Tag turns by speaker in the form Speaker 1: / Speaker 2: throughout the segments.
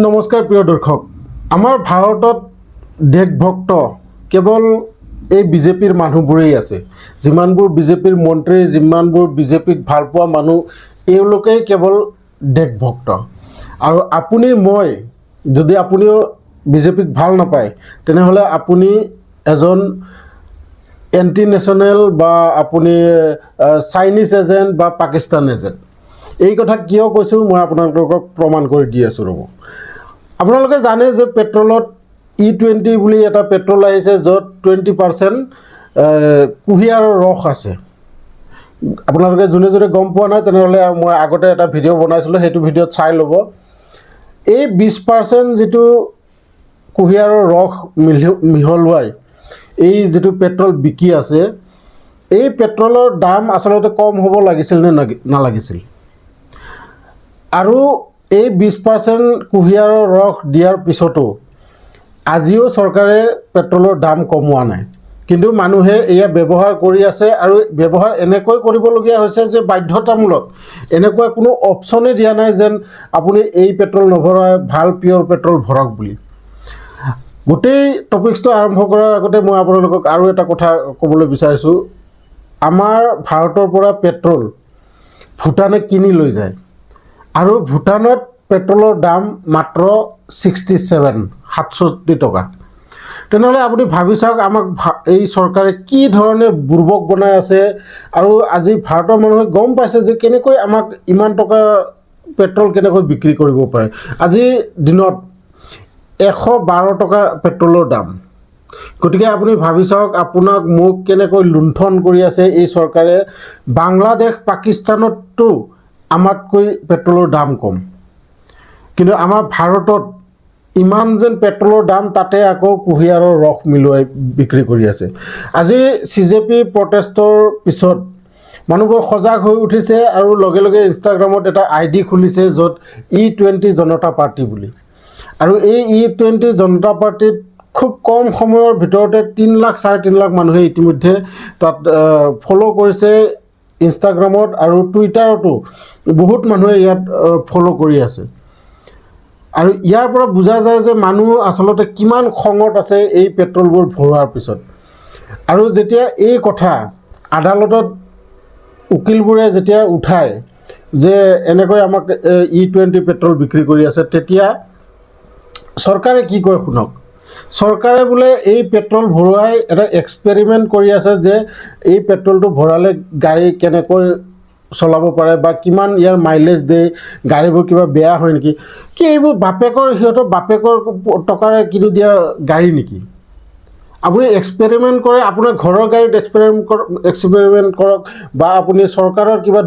Speaker 1: নমস্কাৰ প্ৰিয় দৰ্শক আমাৰ ভাৰতত দেশভক্ত কেৱল এই বিজেপিৰ মানুহবোৰেই আছে যিমানবোৰ বিজেপিৰ মন্ত্ৰী যিমানবোৰ বিজেপিক ভাল পোৱা মানুহ এওঁলোকেই কেৱল দেশভক্ত আৰু আপুনি মই যদি আপুনিও বিজেপিক ভাল নাপায় তেনেহলে আপুনি এজন এন্টি নেশ্যনেল বা আপুনি চাইনিজ এজেন্ট বা পাকিস্তান এজেন্ট এই কথা কিয় কৈছো মই আপোনালোকক প্ৰমাণ কৰি দি আছো ৰব আপোনালোকে জানে যে পেট্ৰলত E20 বুলি এটা পেট্ৰল আহিছে যত 20% কুহিয়াৰৰ ৰস আছে আপোনালোকে জুনে জুনে গম পোৱা নাই তেনেহলে মই আগতে এটা ভিডিও বনাইছিলো হেতু ভিডিওত চাই লব এই 20% যেটো কুহিয়াৰৰ ৰস মিহলুৱাই এই যেটো পেট্ৰল বিকি আছে এই পেট্ৰলৰ দাম আসলতে কম হ'ব লাগিছিল নে নালাগিছিল আৰু এই 20% কুহিয়াৰৰ ৰস দিয়াৰ পিছতো আজিও চৰকাৰে পেট্ৰলৰ দাম কমোৱা নাই কিন্তু মানুহে এয়া ব্যৱহাৰ কৰি আছে আৰু ব্যৱহাৰ এনেকৈ কৰিবলগীয়া হৈছে যে বাধ্যতামূলক এনেকুৱা কোনো অপচনে দিয়া নাই যেন আপুনি এই পেট্ৰল নভৰাই ভাল পিওৰ পেট্ৰল ভৰক বুলি গোটেই টপিকটো আৰম্ভ কৰাৰ আগতে মই আপোনালোকক আৰু এটা কথা ক'বলৈ বিচাৰিছো আমাৰ ভাৰতৰ পৰা পেট্ৰল ভুটানে কিনি লৈ যায় আৰু ভুটানত পেট্ৰলৰ দাম মাত্ৰ 67 টকা তেনেহলে আপুনি ভাবি চাওক আমাক এই চৰকাৰে কি ধৰণে বুৰ্বক বনাই আছে আৰু আজি ভাৰতৰ মানুহে গম পাইছে যে কেনেকৈ আমাক ইমান টকা পেট্ৰল কেনেকৈ বিক্ৰী কৰিব পাৰে আজি দিনত 112 টকা পেট্ৰলৰ দাম গতিকে আপুনি ভাবি চাওক আপোনাক মোক কেনেকৈ লুণ্ঠন কৰি আছে এই চৰকাৰে বাংলাদেশ পাকিস্তানতো আমাতকৈ পেট্ৰলৰ দাম কম কিন্তু আমাৰ ভাৰতত ইমান যেন পেট্ৰলৰ দাম তাতে আকৌ কুহিয়াৰৰ ৰস মিলুৱাই বিক্ৰী কৰি আছে আজি সিজেপি প্ৰটেষ্টৰ পিছত মানুহবোৰ সজাগ হৈ উঠিছে আৰু লগে লগে ইনষ্টাগ্ৰামত এটা আইডি খুলিছে যত E20 জনতা পাৰ্টি বুলি আৰু এই E20 জনতা পাৰ্টিত খুব কম সময়ৰ ভিতৰতে 3 লাখ 3.5 লাখ মানুহে ইতিমধ্যে তাত ফলো কৰিছে ইনষ্টাগ্ৰামত আৰু টুইটাৰতো বহুত মানুহে ইয়াত ফলো কৰি আছে আৰু ইয়াৰ পৰা বুজা যায় যে মানুহ আসলতে কিমান খঙত আছে এই পেট্ৰলবোৰ ভৰোৱাৰ পিছত আৰু যেতিয়া এই কথা আদালতত উকিলবোৰে যেতিয়া উঠায় যে এনেকৈ আমাক E20 পেট্ৰল বিক্ৰী কৰি আছে তেতিয়া চৰকাৰে কি কয় শুনক চৰকাৰে বোলে এই পেট্ৰল ভৰোৱাই এটা এক্সপেৰিমেন্ট কৰি আছে যে এই পেট্ৰলটো ভৰালে গাড়ী কেনেকৈ চলাব পাৰে বা কিমান ইয়াৰ মাইলেজ দে গাড়ীবোৰ কিবা বেয়া হয় নেকি কি এইবোৰ বাপেকৰ টকাৰে কিনি দিয়া গাড়ী নেকি আপুনি এক্সপেৰিমেন্ট কৰে আপোনাৰ ঘৰৰ গাড়ীত এক্সপেৰিমেন্ট কৰক বা আপুনি চৰকাৰৰ কিবা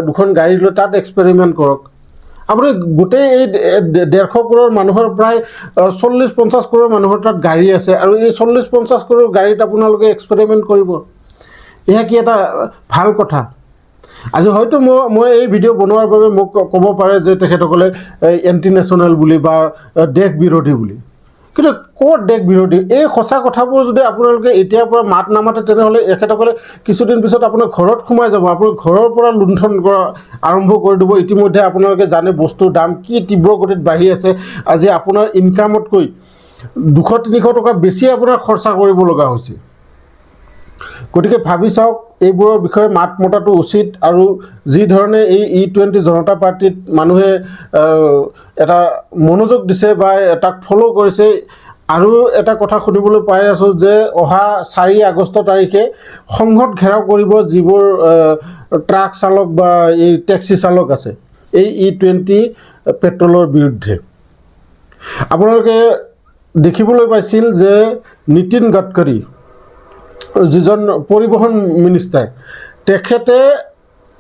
Speaker 1: দুখন গাড়ী লৈ তাত এক্সপেৰিমেন্ট কৰক আপুনি গোটেই এই 150 কোৰৰ মানুহৰ প্ৰায় 40-50 কোৰৰ মানুহৰ তাত গাড়ী আছে আৰু এই 40-50 কোৰৰ গাড়ীত আপোনালোকে এক্সপেৰিমেন্ট কৰিব এয়া কি এটা ভাল কথা আজি হয়তো মই এই ভিডিও বনোৱাৰ বাবে মোক ক'ব পাৰে যে তেখেতসকলে এন্টি নেশ্যনেল বুলি বা দেশ বিৰোধী বুলি কিন্তু কোট দেশ বিৰোধী এই সঁচা কথাবোৰ যদি আপোনালোকে এতিয়াৰ পৰা মাত নামাতে তেনেহলে এখেতসকলে কিছুদিন পিছত আপোনাৰ ঘৰত সোমাই যাব আপোনাৰ ঘৰৰ পৰা লুণ্ঠন কৰা আৰম্ভ কৰি দিব ইতিমধ্যে আপোনালোকে জানে বস্তুৰ দাম কি তীব্ৰ গতিত বাঢ়ি আছে আজি আপোনাৰ ইনকামতকৈ 200-300 টকা বেছি আপোনাৰ খৰচা কৰিব লগা হৈছে গতিকে ভাবি চাওক এইবোৰৰ বিষয়ে মাত মতাটো উচিত আৰু যি ধৰণে এই E20 জনতা পাৰ্টিত মানুহে এটা মনোযোগ দিছে বা এটাক ফলো কৰিছে আৰু এটা কথা শুনিবলৈ পাই আছো যে অহা 4 আগষ্ট তাৰিখে সংঘত ঘেৰাও কৰিব যিবোৰ ট্ৰাক চালক বা এই টেক্সি চালক আছে এই E20 পেট্ৰলৰ বিৰুদ্ধে আপোনালোকে দেখিবলৈ পাইছিল যে নীতিন গডকৰী যিজন পৰিবহন মিনিষ্টাৰ তেখেতে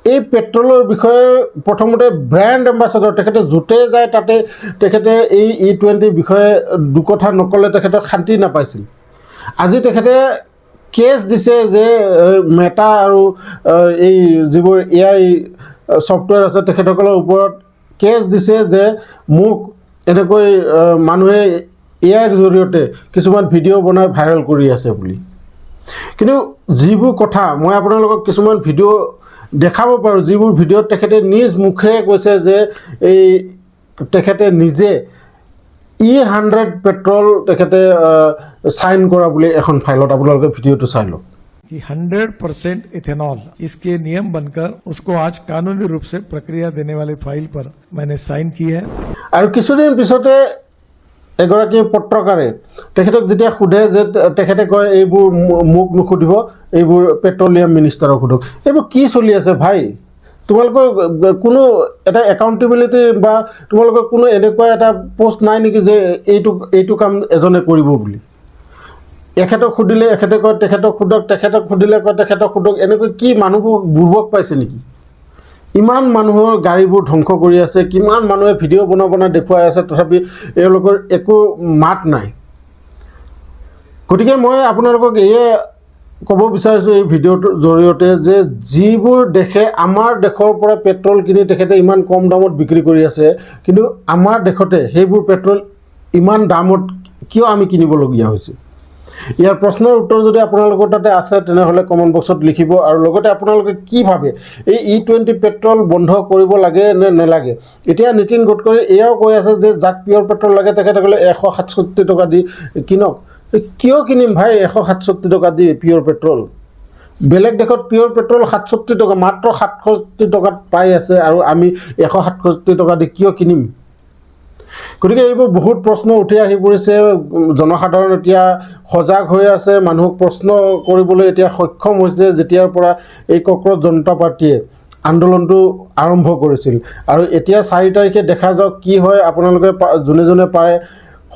Speaker 1: এই পেট্ৰলৰ বিষয়ে প্ৰথমতে ব্ৰ্যান্ড এম্বাসেডৰ তেখেতে জুতে যায় তাতে তেখেতে এই E20 বিষয়ে দুকথা নকলে তেখেতে শান্তি নাপাইছিল আজি তেখেতে কেছ দিছে যে মেটা আৰু এই যিবোৰ AI সফটৱেৰ আছে তেখেতসকলৰ ওপৰত কেছ দিছে যে মোক এনেকৈ মানুহে AI ৰ জৰিয়তে কিছুমান ভিডিও বনাই ভাইৰাল কৰি আছে বুলি কিন্তু যিবোৰ কথা মই আপোনালোকক কিছুমান ভিডিও দেখাব পাৰো যিবোৰ ভিডিওত তেখেতে নিজ মুখে কৈছে যে এই তেখেতে নিজে E100 পেট্ৰল তেখেতে সাইন কৰা বুলি এখন ফাইলত আপোনালোকে ভিডিঅ'টো চাই লওক
Speaker 2: कि 100% इथेनॉल इसके नियम बनकर उसको आज कानूनी रूप से प्रक्रिया देने वाली फाइल पर मैंने साइन की है।
Speaker 1: আৰু কিছুদিন পিছতে এগৰাকী পত্ৰকাৰে তেখেতক যেতিয়া সোধে যে তেখেতে কয় এইবোৰ মোক নুসুধিব, এইবোৰ পেট্ৰলিয়াম মিনিষ্টাৰক সোধক। এইবোৰ কি চলি আছে ভাই? তোমালোকৰ কোনো এটা একাউণ্টেবিলিটি বা তোমালোকৰ কোনো এনেকুৱা এটা পোষ্ট নাই নেকি যে এইটো কাম এজনে কৰিব বুলি? এখেতক সুধিলে এখেতে কয় তেখেতক সোধক, তেখেতক সুধিলে কয় তেখেতক সোধক। এনেকৈ কি মানুহবোৰ বুৰ্বক পাইছে নেকি? ইমান মানুহৰ গাড়ীবোৰ ধ্বংস কৰি আছে, কিমান মানুহে ভিডিঅ' বনাই দেখুৱাই আছে, তথাপি এওঁলোকৰ একো মাত নাই। গতিকে মই আপোনালোকক এয়ে ক'ব বিচাৰিছোঁ এই ভিডিঅ'টোৰ জৰিয়তে যে যিবোৰ দেশে আমাৰ দেশৰ পৰা পেট্ৰল কিনি তেখেতে ইমান কম দামত বিক্ৰী কৰি আছে, কিন্তু আমাৰ দেশতে সেইবোৰ পেট্ৰল ইমান দামত কিয় আমি কিনিবলগীয়া হৈছে? ইয়াৰ প্ৰশ্নৰ উত্তৰ যদি আপোনালোকৰ তাতে আছে তেনেহ'লে কমেণ্ট বক্সত লিখিব। আৰু লগতে আপোনালোকে কি ভাবে এই E20 পেট্ৰল বন্ধ কৰিব লাগে নে নেলাগে? এতিয়া নীতিন গডকৰী এয়াও কৈ আছে যে যাক পিয়ৰ পেট্ৰল লাগে তেখেতসকলে 167 টকা দি কিনক। কিয় কিনিম ভাই 167 টকা দি পিয়ৰ পেট্ৰল? বেলেগ দেশত পিয়ৰ পেট্ৰল 67 টকা, মাত্ৰ 67 টকাত পাই আছে, আৰু আমি 167 টকা দি কিয় কিনিম? গতিকে এইবোৰ বহুত প্ৰশ্ন উঠি আহি পৰিছে। জনসাধাৰণ এতিয়া সজাগ হৈ আছে, মানুহক প্ৰশ্ন কৰিবলৈ এতিয়া সক্ষম হৈছে যেতিয়াৰ পৰা এই কক্ৰজ জনতা পাৰ্টীয়ে আন্দোলনটো আৰম্ভ কৰিছিল। আৰু এতিয়া 4 তাৰিখে দেখা যাওক কি হয়। আপোনালোকে যোনে যোনে পাৰে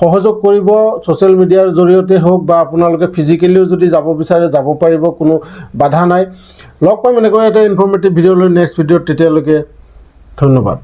Speaker 1: সহযোগ কৰিব, ছ'চিয়েল মিডিয়াৰ জৰিয়তে হওক বা আপোনালোকে ফিজিকেলিও যদি যাব বিচাৰে যাব পাৰিব, কোনো বাধা নাই। লগ পাম এনেকৈ এটা ইনফৰ্মেটিভ ভিডিঅ' লৈ নেক্সট ভিডিঅ'ত। তেতিয়ালৈকে ধন্যবাদ।